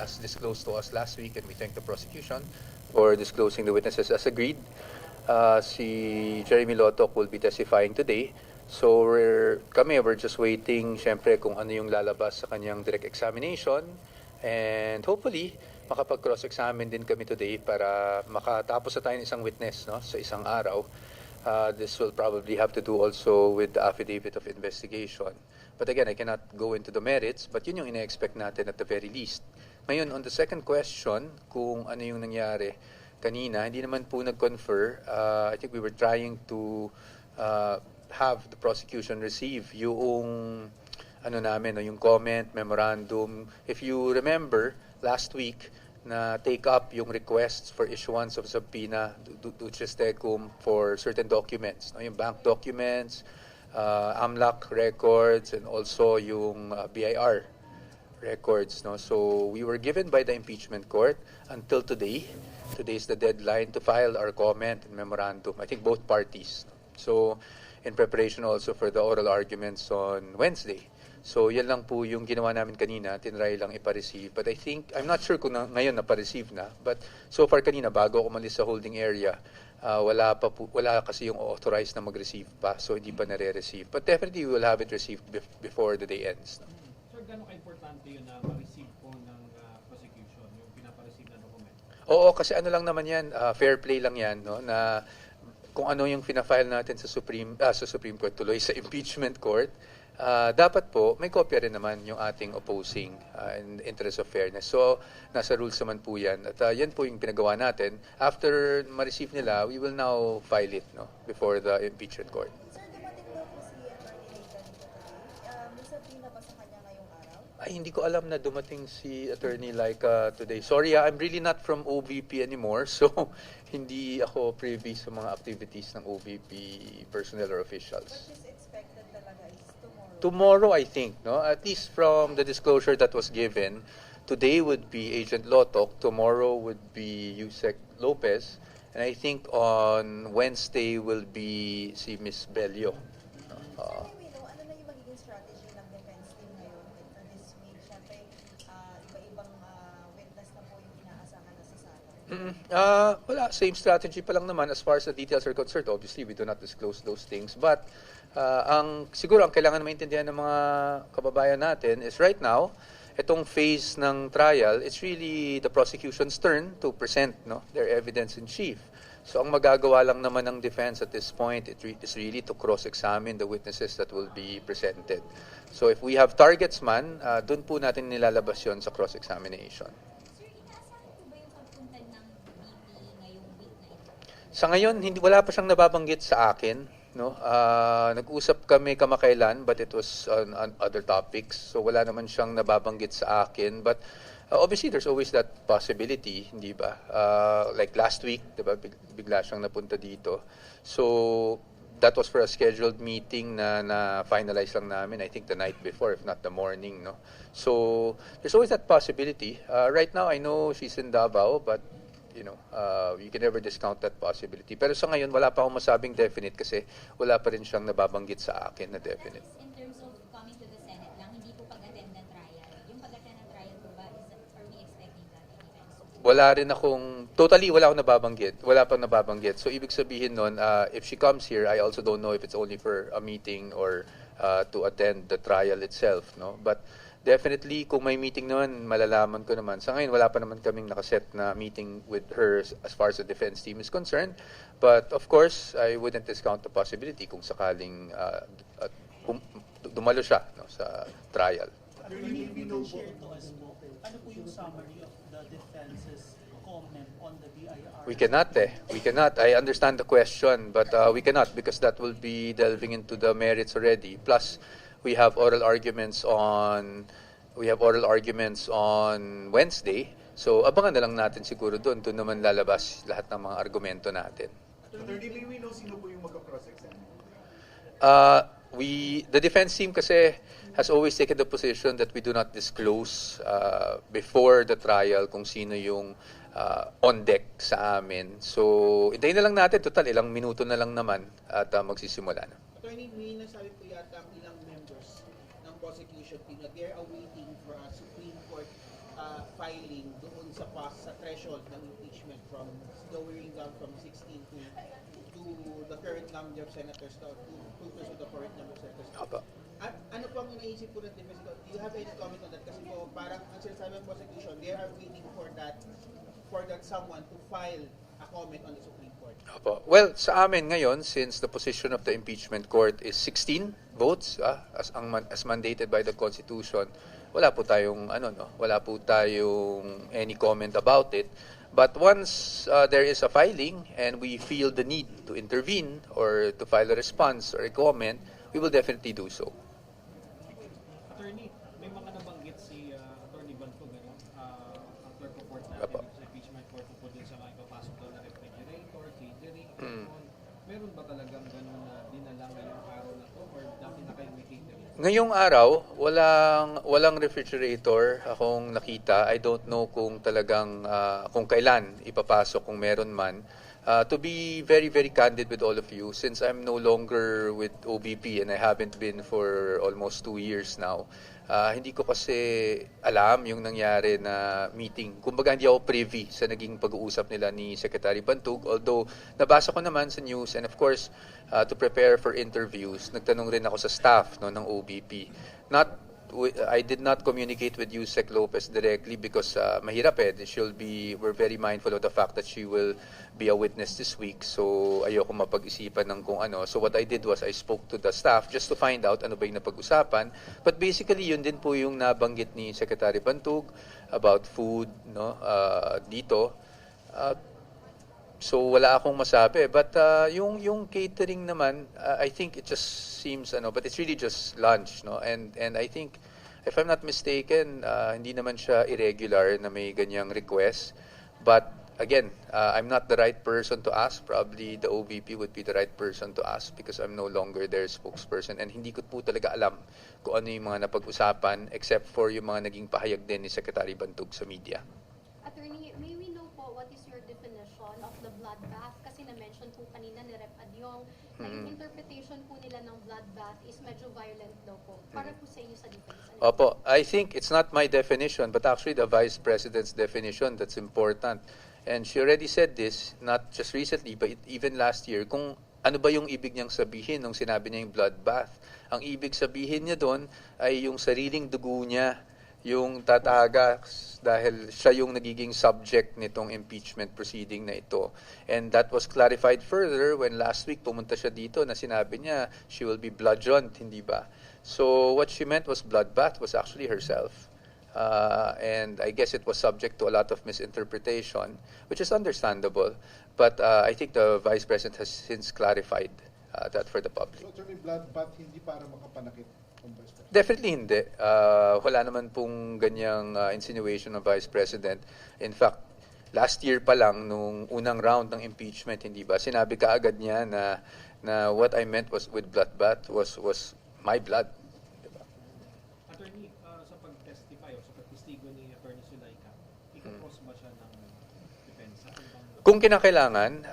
as disclosed to us last week, and we thank the prosecution for disclosing the witnesses as agreed. Si Jeremy Lotok will be testifying today. So we're just waiting syempre kung ano yung lalabas sa kanyang direct examination, and hopefully makapag-cross-examine din kami today para makatapos na tayo ng isang witness, no, sa isang araw. This will probably have to do also with the affidavit of investigation. But again, I cannot go into the merits, but yun yung ina-expect natin at the very least. Ngayon, on the second question, kung ano yung nangyari kanina, hindi naman po nag-confer. I think we were trying to have the prosecution receive yung ano namin, no, yung comment, memorandum. If you remember, last week, na take up yung requests for issuance of subpoena Duces Tecum for certain documents, no, yung bank documents, AMLAC records, and also yung BIR records. No? So we were given by the impeachment court until today. Today is the deadline to file our comment and memorandum, I think both parties. So in preparation also for the oral arguments on Wednesday. So yan lang po yung ginawa namin kanina, tinry lang ipa-receive. But I think, I'm not sure kung ngayon napa-receive na, but so far kanina bago ako umalis sa holding area, wala kasi yung authorized na mag-receive pa, so hindi pa nare-receive. But definitely we will have it received before the day ends. Sir, gano'ng ka-importante yun na ma-receive po ng prosecution, yung pinapa-receive na dokumento? Oo, kasi ano lang naman yan, fair play lang yan, no, na kung ano yung fina-file natin sa Supreme Court tuloy, sa impeachment court, dapat po may kopya rin naman yung ating opposing in interest of fairness. So nasa rules naman po yan, at yan po yung pinagawa natin. After ma-receive nila, we will now file it, no, before the impeachment court. Sir, dumating daw po si Atty. Nathan today. May sabihin na ba sa kanya ngayong araw? Ay, hindi ko alam na dumating si Attorney Laika today. Sorry, I'm really not from OVP anymore, so hindi ako privy sa mga activities ng OVP personnel or officials. What is expected talaga is tomorrow. Tomorrow, I think, no? At least from the disclosure that was given, today would be Agent Lotok, tomorrow would be Yusek Lopez, and I think on Wednesday will be si Miss Bello. Sir, may we know, ano na yung magiging strategy ng defense team ngayon for this week? Siyempre, iba-ibang witness na po yung inaasahan na sa Wala, same strategy pa lang naman as far as the details are concerned. Obviously, we do not disclose those things. But siguro ang kailangan maintindihan ng mga kababayan natin is right now, itong phase ng trial, it's really the prosecution's turn to present, no, their evidence in chief. So ang magagawa lang naman ng defense at this point is really to cross-examine the witnesses that will be presented. So if we have targets man, dun po natin nilalabas yon sa cross-examination. Sir, inaasahan po ba yung pagpunta ng VP ngayong week na ito? Sa ngayon, wala pa siyang nababanggit sa akin. No? Nag-usap kami kamakailan, but it was on other topics. So wala naman siyang nababanggit sa akin. But obviously, there's always that possibility, hindi ba? Like last week, diba, bigla siyang napunta dito. So that was for a scheduled meeting na finalize lang namin, I think the night before, if not the morning. No? So there's always that possibility. Right now, I know she's in Davao, but you know, you can never discount that possibility. Pero sa ngayon, wala pa akong masabing definite kasi wala pa rin siyang nababanggit sa akin na definite. That is in terms of coming to the Senate lang, hindi po pag-attend ng trial. Yung pag-attend ng trial po ba, are we expecting that anytime soon? Wala rin akong, totally wala akong nababanggit. Wala pang nababanggit. So, ibig sabihin nun, if she comes here, I also don't know if it's only for a meeting or to attend the trial itself. No? But definitely, kung may meeting naman, malalaman ko naman. Sa ngayon, wala pa naman kaming nakaset na meeting with her as far as the defense team is concerned. But of course, I wouldn't discount the possibility kung sakaling dumalo siya, no, sa trial. Attorney, we know share to us po, ano po yung summary of the defense's comment on the BIR? We cannot. I understand the question, but we cannot because that will be delving into the merits already. Plus, we have oral arguments on Wednesday. So abangan na lang natin siguro doon. Doon naman lalabas lahat ng mga argumento natin. Attorney, may we know sino po yung magka-cross-examine? The defense team kasi has always taken the position that we do not disclose before the trial kung sino yung on deck sa amin. So, hintayin na lang natin. Total, ilang minuto na lang naman at magsisimula na. Attorney, may nasabi po yata ang ilang members ng prosecution team na they're awaiting for a Supreme Court filing sa threshold ng impeachment from lowering down from 16 to the current number of senators to two-thirds of the current number of senators. Apa. Ano po ang iniisip po ng defense? Do you have any comment on that? Kasi po parang ang sinasabi ng prosecution, they are waiting for that someone to file a comment on the Supreme Court. Opo. Well, sa amin ngayon, since the position of the impeachment court is 16 votes, as mandated by the Constitution, wala po tayong wala po tayong any comment about it. But once there is a filing and we feel the need to intervene or to file a response or a comment, we will definitely do so. Attorney, may mga nabanggit si Attorney Bantog, ang clerk of court Apo. natin sa impeachment court po din sa mga ipapasok daw na refrigerator, catering, Mm. aircon. Meron ba talagang ganun na dinala ngayong araw na to or dati na kayo may catering? Ngayong araw, walang refrigerator akong nakita. I don't know kung talagang kung kailan ipapasok, kung meron man. To be very, very candid with all of you, since I'm no longer with OBP and I haven't been for almost 2 years now, hindi ko kasi alam yung nangyari na meeting. Kumbaga hindi ako privy sa naging pag-uusap nila ni Secretary Bantog. Although nabasa ko naman sa news and of course, to prepare for interviews, nagtanong rin ako sa staff ng OBP. I did not communicate with Yusek Lopez directly because mahirap we're very mindful of the fact that she will be a witness this week. So ayoko mapag-isipan ng kung ano. So what I did was I spoke to the staff just to find out ano ba yung napag-usapan. But basically yun din po yung nabanggit ni Secretary Bantog about food dito. So wala akong masabi, but yung catering naman, I think it just seems but it's really just lunch, and I think if I'm not mistaken, hindi naman siya irregular na may ganyang request. But again, I'm not the right person to ask. Probably the OVP would be the right person to ask because I'm no longer their spokesperson, and hindi ko po talaga alam kung ano yung mga napag-usapan except for yung mga naging pahayag din ni Secretary Bantog sa media. Attorney, may we know po what is your definition of the bloodbath? Kasi na-mention po kanina ni Rep. Adyong na yung interpretation po nila ng bloodbath is medyo violent daw po. Para po sa inyo sa defense. Opo, I think it's not my definition, but actually the Vice President's definition that's important. And she already said this, not just recently, but even last year, kung ano ba yung ibig niyang sabihin nung sinabi niya yung bloodbath. Ang ibig sabihin niya doon ay yung sariling dugo niya, yung tatagas dahil siya yung nagiging subject nitong impeachment proceeding na ito. And that was clarified further when last week pumunta siya dito na sinabi niya she will be bludgeoned, hindi ba? So what she meant was bloodbath was actually herself. And I guess it was subject to a lot of misinterpretation, which is understandable. But I think the Vice President has since clarified that for the public. So, attorney, bloodbath hindi para makapanakit ang Vice President? Definitely hindi. Wala naman pong ganyang insinuation ng Vice President. In fact, last year pa lang, nung unang round ng impeachment, hindi ba, sinabi kaagad niya na what I meant was with bloodbath was my blood. Diba? Attorney, sa pag-testify o sa pag-testigo ni Attorney Zulaika, ika-cross ba siya ng depensa? Kung kinakailangan,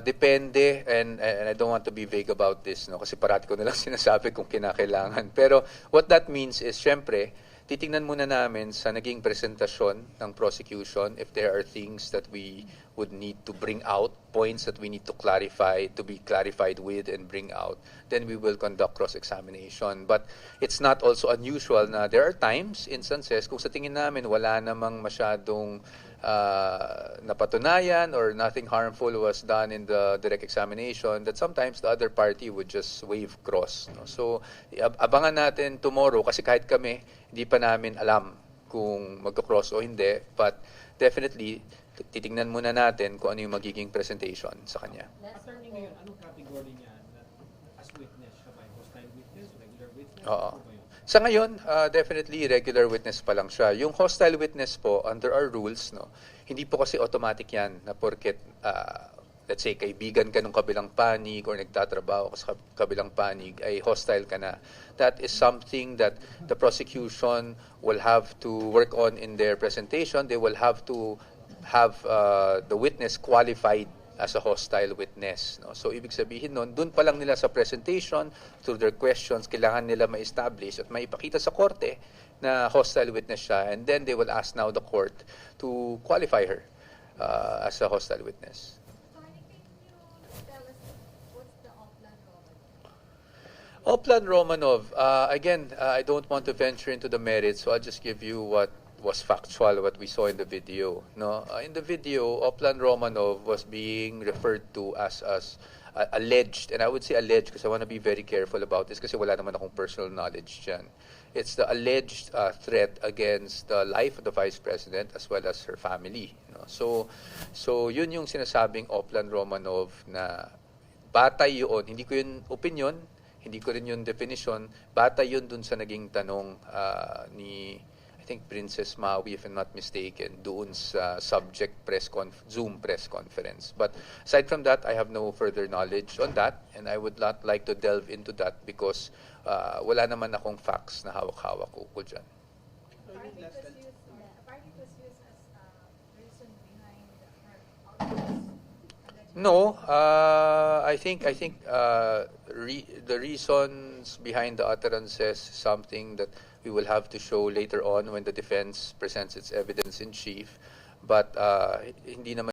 depende, and I don't want to be vague about this, kasi parati ko nalang sinasabi kung kinakailangan. Pero what that means is, syempre, titingnan muna namin sa naging presentasyon ng prosecution if there are things that we would need to bring out, points that we need to clarify, to be clarified with and bring out, then we will conduct cross-examination. But it's not also unusual na there are times, instances, kung sa tingin namin wala namang masyadong napatunayan or nothing harmful was done in the direct examination, that sometimes the other party would just waive cross. So, abangan natin tomorrow kasi kahit kami, hindi pa namin alam kung magka-cross o hindi. But definitely, titingnan muna natin kung ano yung magiging presentation sa kanya. Attorney, ngayon, anong category niya as witness? Siya ba? Hostile witness? Regular witness? Oo. Ano ba yun? Sa ngayon, definitely regular witness pa lang siya. Yung hostile witness po, under our rules, hindi po kasi automatic yan na porket, let's say, kaibigan ka ng kabilang panig or nagtatrabaho ka sa kabilang panig, ay hostile ka na. That is something that the prosecution will have to work on in their presentation. They will have to have the witness qualified as a hostile witness. So, ibig sabihin nun, dun pa lang nila sa presentation, through their questions, kailangan nila ma-establish at maipakita sa korte na hostile witness siya, and then they will ask now the court to qualify her as a hostile witness. Attorney, can you tell us what's the Oplan Romanov? Oplan Romanov, again, I don't want to venture into the merits, so I'll just give you what was factual, what we saw in the video. No, in the video, Oplan Romanov was being referred to as alleged, and I would say alleged because I want to be very careful about this kasi wala naman akong personal knowledge dyan. It's the alleged threat against the life of the Vice President as well as her family. No? So yun yung sinasabing Oplan Romanov na batay yun, hindi ko yun opinion, hindi ko rin yun definition, batay yun dun sa naging tanong ni I think Princess Maui, if I'm not mistaken, doon sa subject Zoom press conference. But aside from that, I have no further knowledge on that, and I would not like to delve into that because wala naman akong facts na hawak-hawak ko dyan. Party was used as reason behind her outburst. No, I think the reasons behind the utterances is something that we will have to show later on when the defense presents its evidence in chief. But hindi naman